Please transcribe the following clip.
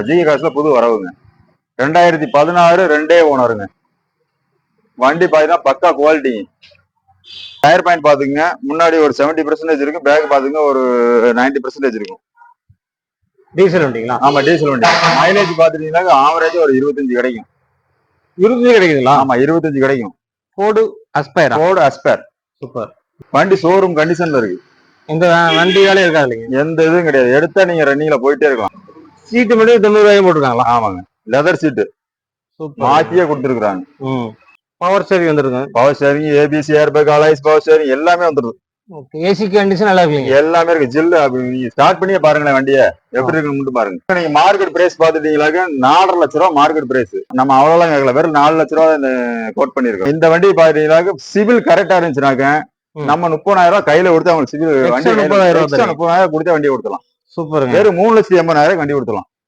GK காசுல புது வரவுங்க. 2016 2 ஓனருங்க. வண்டி பாத்தீங்கன்னா பக்கா குவாலிட்டி. டயர் பாயிண்ட் பாத்துங்க, முன்னாடி ஒரு 70% இருக்கு, பேக் பாத்துங்க ஒரு 90% இருக்கும். டீசல் வண்டிங்களா? ஆமா, டீசல் வண்டி. மைலேஜ் பாத்துட்டீங்கன்னா ஆவரேஜ் ஒரு 25 கிடைக்கும். 25 கிடைக்குதுங்களா? ஆமா, 25 கிடைக்கும். Ford aspire. சூப்பர். வண்டி ஷோரூம் கண்டிஷன்ல இருக்கு. இந்த வண்டி வேலையும் இருக்காது இல்லைங்க? எந்த இதுவும் கிடையாது. எடுத்தா நீங்க ரன்னிங்ல போயிட்டே இருக்கலாம். சீட்டு மட்டும் 90 போட்டுருக்காங்களா? ஆமாங்க, லெதர் சீட்டு மாத்தியே கொடுத்துருக்காங்க. பவர் ஸ்டேரிங் வந்துருங்க. Power steering, ABC, airbag, alloys power steering எல்லாமே வந்துருது. ஏசி கண்டிஷன் நல்லா இருக்கு. எல்லாமே இருக்கு. ஜில்லு. நீங்க ஸ்டார்ட் பண்ணியே பாருங்களேன் வண்டியை எப்படி இருக்குன்னு மட்டும் பாருங்க. நீங்க மார்க்கெட் பிரைஸ் பாத்துட்டீங்களாக்க 4.5 லட்ச ரூபா மார்க்கெட் பிரைஸ். நம்ம அவ்வளவுதான் கேட்கல, வெறும் 4 லட்ச ரூபா கோட் பண்ணிருக்கோம். இந்த வண்டி பாத்தீங்கன்னாக்க சிவில் கரெக்டா இருந்துச்சுனாக்க நம்ம 30,000 ரூபாய் கையில கொடுத்து அவங்களுக்கு சிவில் வண்டி 30,000 கொடுத்து வண்டியை கொடுத்துலாம். சூப்பர். வெறும் 3,80,000 வண்டி கொடுத்துலாம்.